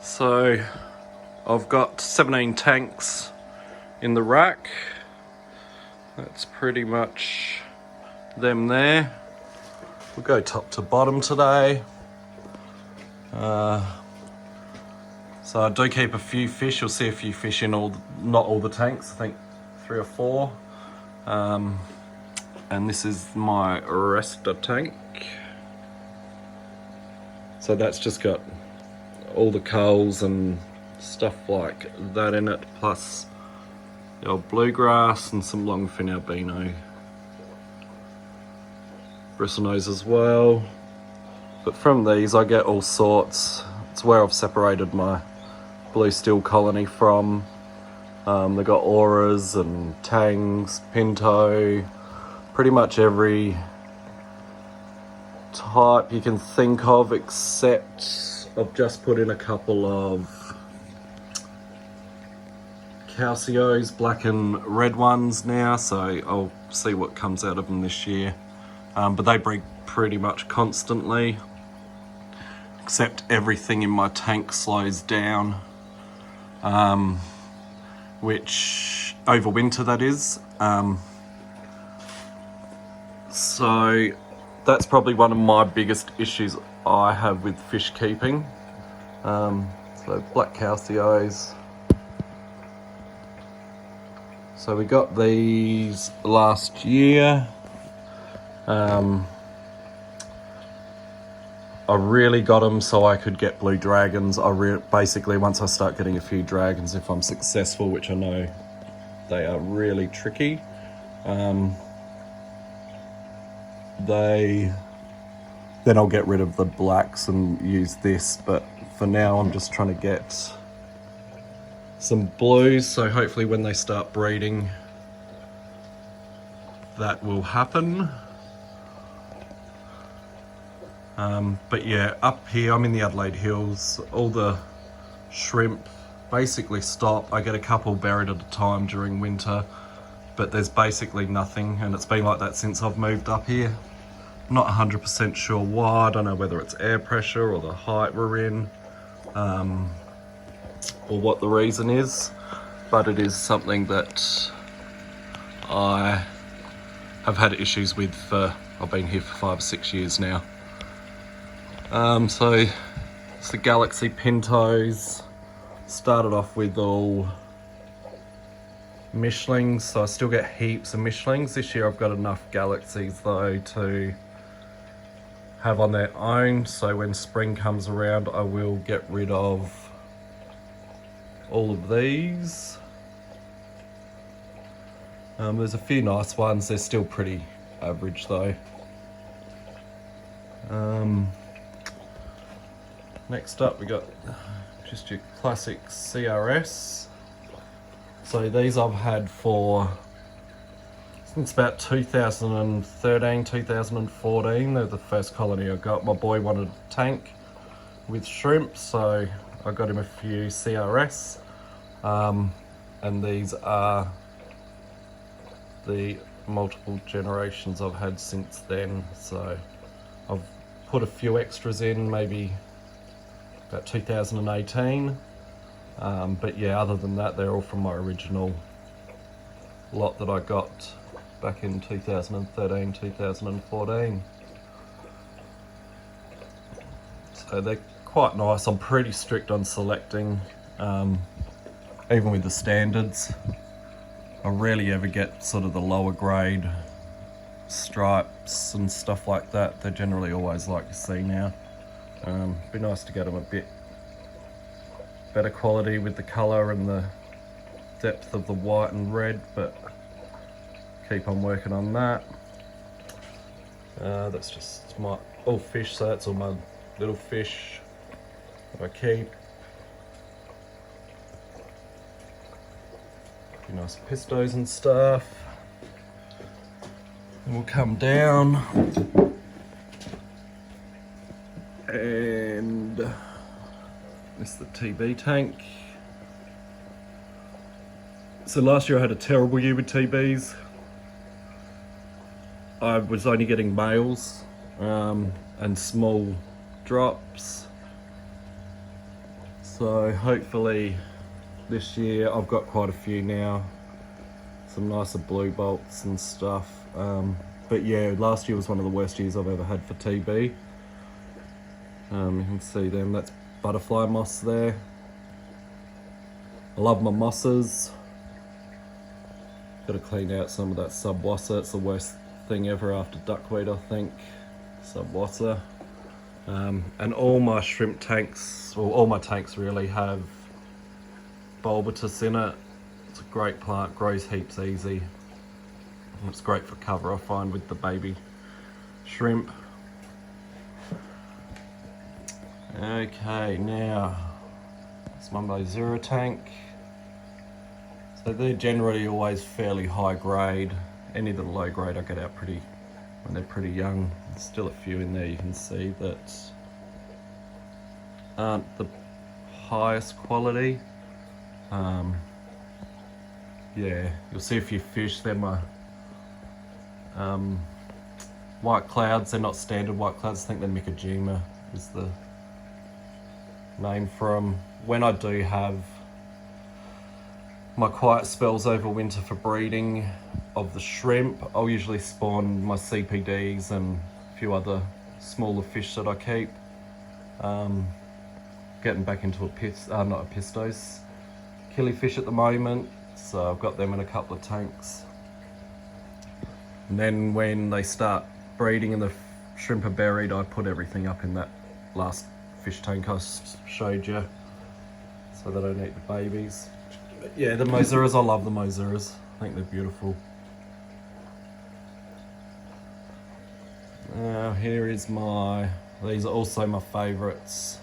So I've got 17 tanks in the rack. That's pretty much them there. We'll go top to bottom today. So I do keep a few fish. You'll see a few fish in not all the tanks, I think 3 or 4. And this is my rester tank. So that's just got all the coals and stuff like that in it, plus the old bluegrass and some longfin albino bristlenose as well. But from these I get all sorts. It's where I've separated my blue steel colony from. They've got auras and tangs, pinto, pretty much every type you can think of, except I've just put in a couple of calcios, black and red ones now, so I'll see what comes out of them this year. But they breed pretty much constantly, except everything in my tank slows down, which over winter that is. So that's probably one of my biggest issues I have with fish keeping. So black calcios. So we got these last year. I really got them so I could get blue dragons. Basically, once I start getting a few dragons, if I'm successful, which I know they are really tricky, then I'll get rid of the blacks and use this. But for now, I'm just trying to get some blues, so hopefully when they start breeding, that will happen. But yeah, up here, I'm in the Adelaide Hills, all the shrimp basically stop. I get a couple buried at a time during winter, but there's basically nothing, and it's been like that since I've moved up here. I'm not 100% sure why. I don't know whether it's air pressure or the height we're in, or what the reason is, but it is something that I have had issues with I've been here for 5 or 6 years now. So it's the Galaxy Pintos. Started off with all Mishlings, so I still get heaps of Mishlings. This year I've got enough Galaxies though to have on their own, so when spring comes around I will get rid of all of these. There's a few nice ones, they're still pretty average though. Next up we got just your classic CRS. So these I've had since about 2013, 2014. They're the first colony I got. My boy wanted a tank with shrimp, so I got him a few CRS. And these are the multiple generations I've had since then. So I've put a few extras in, maybe about 2018. But yeah, other than that, they're all from my original lot that I got back in 2013, 2014. So they're quite nice. I'm pretty strict on selecting, even with the standards. I rarely ever get sort of the lower grade stripes and stuff like that. They're generally always like you see now. Be nice to get them a bit better quality with the colour and the depth of the white and red, but keep on working on that. That's just all fish, so that's all my little fish that I keep. Be nice pistos and stuff. And we'll come down and this is the TB tank. So last year I had a terrible year with TBs. I was only getting males and small drops. So hopefully this year I've got quite a few now, some nicer blue bolts and stuff. But yeah, last year was one of the worst years I've ever had for TB. You can see them, that's butterfly moss there. I love my mosses. Got to clean out some of that subwasser. It's the worst thing ever after duckweed, I think. Subwasser. And all my shrimp tanks, or all my tanks really, have bulbatus in it. It's a great plant, grows heaps easy. And it's great for cover, I find, with the baby shrimp. Okay, now it's my Mozura tank. So they're generally always fairly high grade. Any of the low grade I get out when they're pretty young. There's still a few in there you can see that aren't the highest quality. Yeah, you'll see a few fish. They're my white clouds. They're not standard white clouds. I think they're Mikajima is the name for them. When I do have my quiet spells over winter for breeding of the shrimp, I'll usually spawn my CPDs and a few other smaller fish that I keep. Getting back into not a pistos, killifish at the moment, so I've got them in a couple of tanks. And then when they start breeding and the shrimp are buried, I put everything up in that last fish tank I showed you, so they don't eat the babies. But yeah, the Mozuras, I love the Mozuras. I think they're beautiful. Now here is these are also my favourites.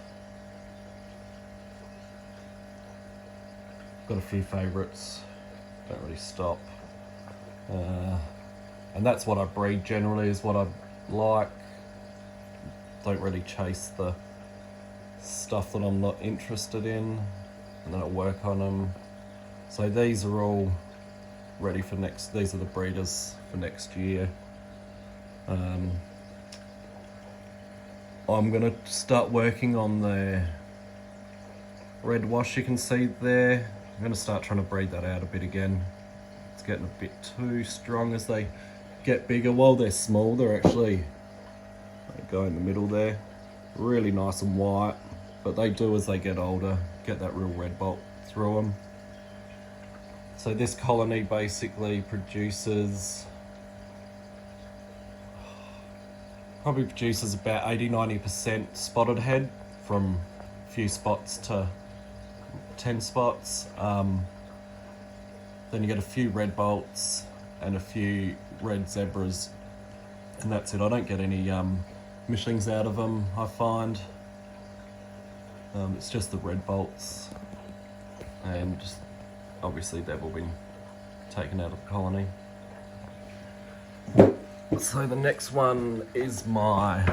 Got a few favourites, don't really stop. And that's what I breed generally, is what I like. Don't really chase the stuff that I'm not interested in, and then I work on them. So these are all ready for these are the breeders for next year. I'm gonna start working on the red wash you can see there. I'm gonna start trying to breed that out a bit again. It's getting a bit too strong as they get bigger. While they're small, they're actually, they go in the middle there, really nice and white, but they do as they get older, get that real red bolt through them. So this colony basically probably produces about 80-90% spotted head, from a few spots to 10 spots. Then you get a few red bolts and a few red zebras, and that's it. I don't get any mishlings out of them, I find. It's just the red bolts, and just obviously they've all been taken out of the colony. So the next one is my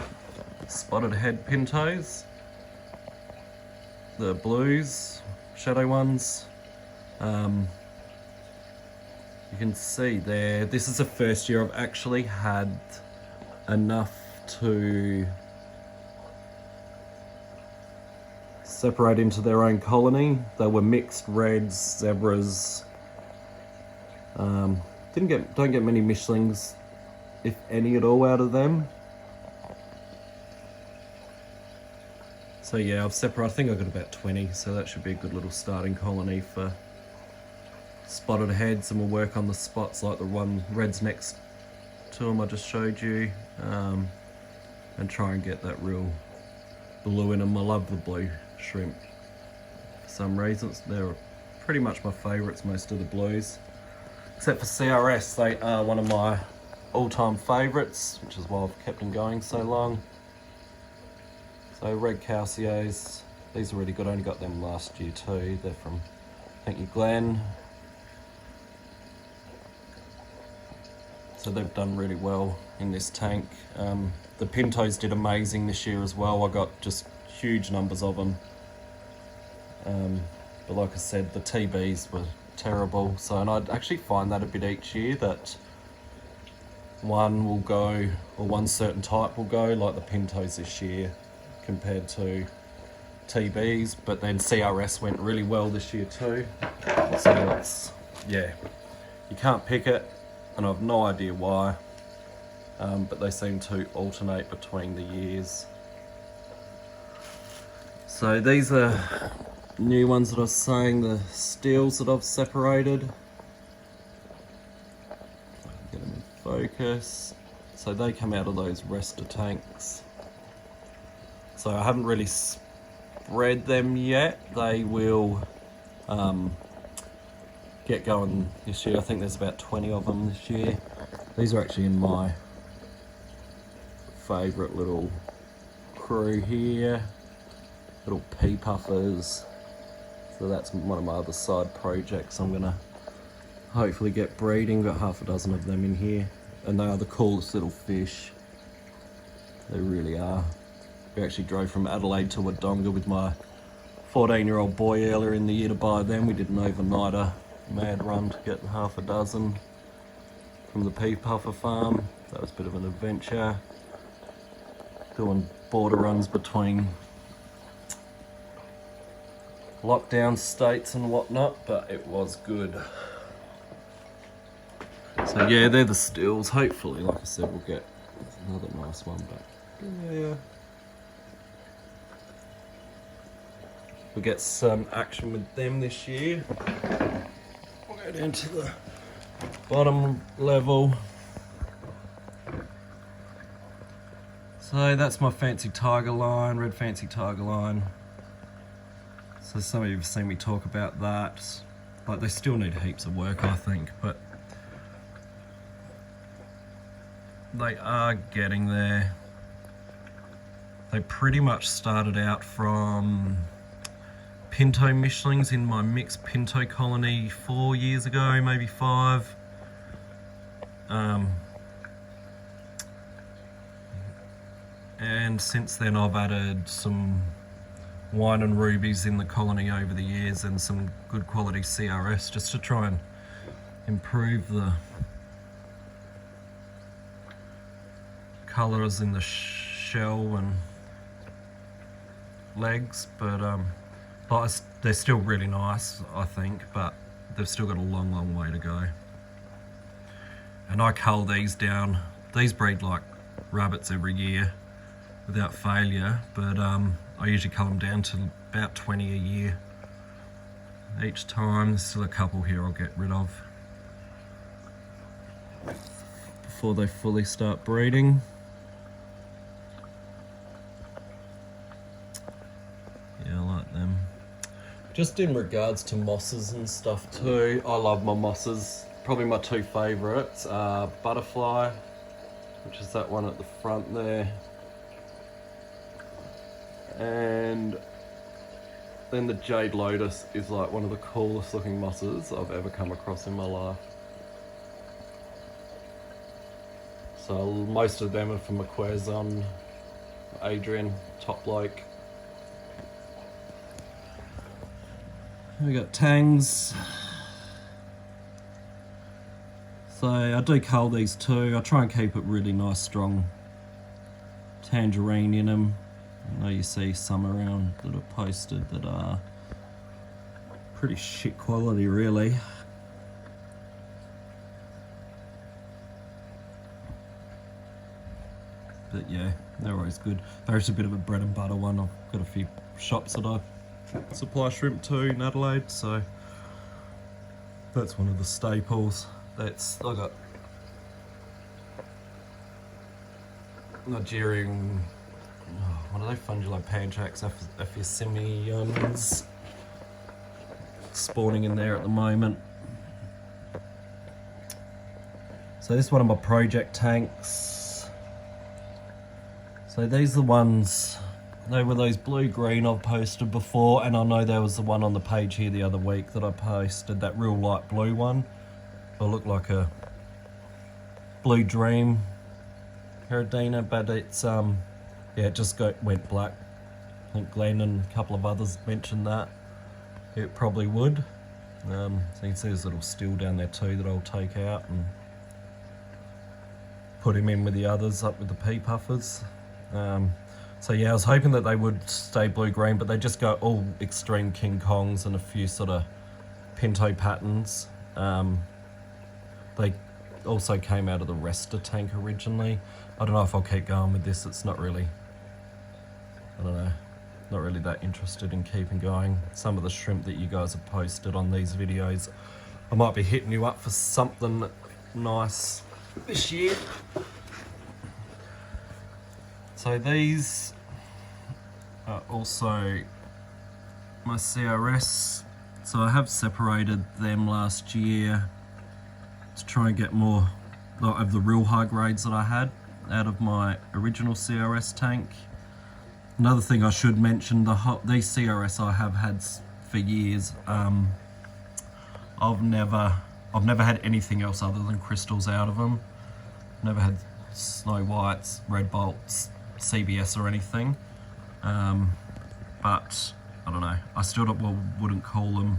spotted head pintos, the blues, shadow ones. You can see there, this is the first year I've actually had enough to separate into their own colony. They were mixed reds, zebras. Don't get many mishlings, if any at all, out of them. So yeah, I've separated, I think I've got about 20, so that should be a good little starting colony for spotted heads, and we'll work on the spots like the one reds next to them I just showed you, and try and get that real blue in them. I love the blue shrimp for some reasons. They're pretty much my favourites, most of the blues. Except for CRS, they are one of my all-time favourites, which is why I've kept them going so long. So red calcios, these are really good. I only got them last year too. They're from, thank you, Glenn. So they've done really well in this tank. The pintos did amazing this year as well. I got just huge numbers of them. But like I said, the TBs were terrible. So, and I'd actually find that a bit each year, that one will go, or one certain type will go, like the pintos this year, compared to TBs, but then CRS went really well this year too. So it's, yeah, you can't pick it, and I've no idea why, but they seem to alternate between the years. So these are new ones that I was saying, the steels that I've separated. Get them in focus. So they come out of those rester tanks. So I haven't really spread them yet. They will get going this year. I think there's about 20 of them this year. These are actually in my favourite little crew here. Little pea puffers. So that's one of my other side projects. I'm gonna hopefully get breeding. Got half a dozen of them in here, and they are the coolest little fish. They really are. We actually drove from Adelaide to Wodonga with my 14-year-old boy earlier in the year to buy them. We did an overnighter mad run to get half a dozen from the pea puffer farm. That was a bit of an adventure. Doing border runs between lockdown states and whatnot, but it was good. So yeah, they're the stills. Hopefully, like I said, we'll get another nice one, but yeah, we'll get some action with them this year. We'll go down to the bottom level. So that's my fancy tiger line, red fancy tiger line. So some of you have seen me talk about that. Like, they still need heaps of work, I think, but they are getting there. They pretty much started out from pinto mishlings in my mixed pinto colony 4 years ago, maybe 5. And since then I've added some wine and rubies in the colony over the years, and some good quality CRS, just to try and improve the colours in the shell and legs. But they're still really nice, I think, but they've still got a long way to go. And I cull these down. These breed like rabbits every year without failure, but I usually cull them down to about 20 a year each time. There's still a couple here I'll get rid of before they fully start breeding. Yeah, I like them. Just in regards to mosses and stuff too, I love my mosses. Probably my two favourites are Butterfly, which is that one at the front there, and then the Jade Lotus is like one of the coolest looking mosses I've ever come across in my life. So most of them are from Aquarium, Adrian, top bloke. We got Tangs. So I do cull these too. I try and keep it really nice, strong tangerine in them. I know you see some around that are posted that are pretty shit quality, really. But yeah, they're always good. There's a bit of a bread and butter one. I've got a few shops that I supply shrimp to in Adelaide, so that's one of the staples. I got Nigerian, what are they, Funguli Panchax, Aphyosemiums, spawning in there at the moment. So this is one of my project tanks. So these are the ones, they were those blue-green I've posted before, and I know there was the one on the page here the other week that I posted, that real light blue one. It'll look like a blue dream Caridina, but it's yeah, it just went black. I think Glenn and a couple of others mentioned that it probably would. So you can see there's a little still down there too that I'll take out and put him in with the others up with the pea puffers. So yeah, I was hoping that they would stay blue-green, but they just go all extreme King Kongs and a few sort of Pinto patterns. They also came out of the Resta tank originally. I don't know if I'll keep going with this. It's not really, I don't know, not really that interested in keeping going. Some of the shrimp that you guys have posted on these videos, I might be hitting you up for something nice this year. So these are also my CRS. So I have separated them last year to try and get more of the real high grades that I had out of my original CRS tank. Another thing I should mention, these CRS I have had for years. I've never had anything else other than crystals out of them. Never had snow whites, red bolts, CBS or anything. But I don't know, I still wouldn't call them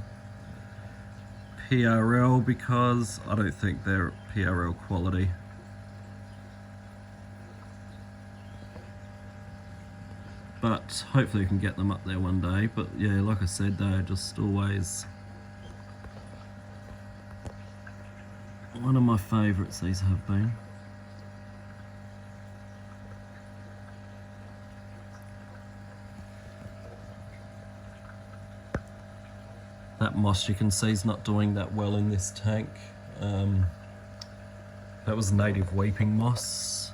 PRL because I don't think they're PRL quality. But hopefully we can get them up there one day. But yeah, like I said, they're just always one of my favourites, these have been. That moss you can see is not doing that well in this tank. That was native weeping moss,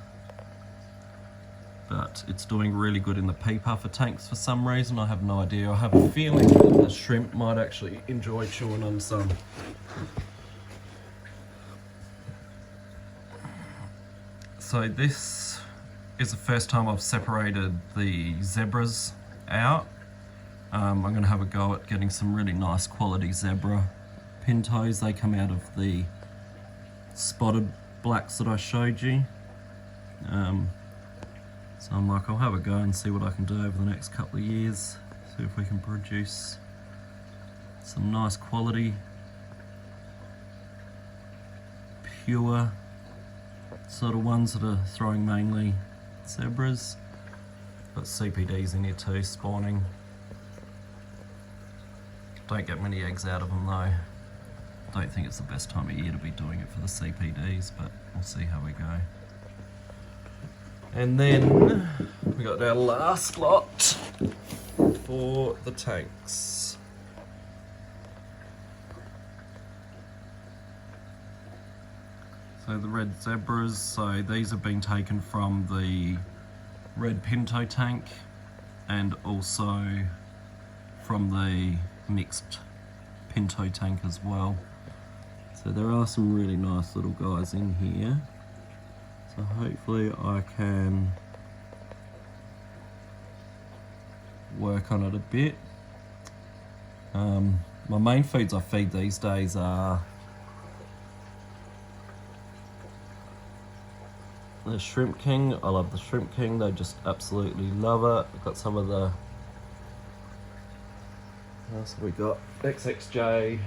but it's doing really good in the pea puffer tanks for some reason. I have no idea. I have a feeling that the shrimp might actually enjoy chewing on some. So this is the first time I've separated the zebras out. I'm going to have a go at getting some really nice quality zebra pintos. They come out of the spotted blacks that I showed you. So I'm like, I'll have a go and see what I can do over the next couple of years. See if we can produce some nice quality, pure sort of ones that are throwing mainly zebras. Got CPDs in here too, spawning. Don't get many eggs out of them though. Don't think it's the best time of year to be doing it for the CPDs, but we'll see how we go. And then we got our last lot for the tanks. So the red zebras, so these have been taken from the red pinto tank and also from the mixed pinto tank as well. So there are some really nice little guys in here. So hopefully I can work on it a bit. My main foods I feed these days are the Shrimp King. I love the Shrimp King, they just absolutely love it. I've got some of the, what else have we got? XXJ,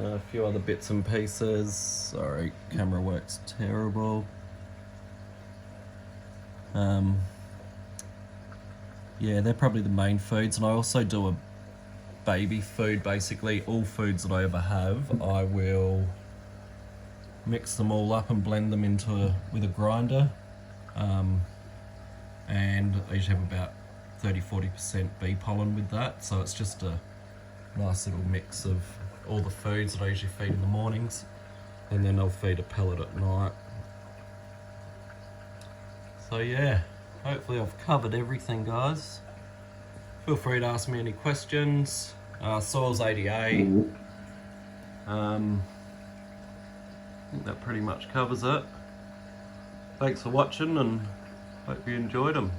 a few other bits and pieces. Sorry, camera works terrible. Yeah, they're probably the main foods, and I also do a baby food. Basically, all foods that I ever have, I will mix them all up and blend them into with a grinder. And I usually have about 30-40% bee pollen with that, so it's just a nice little mix of all the foods that I usually feed in the mornings, and then I'll feed a pellet at night. So yeah, hopefully I've covered everything, guys. Feel free to ask me any questions. Soils 88. I think that pretty much covers it. Thanks for watching and hope you enjoyed them.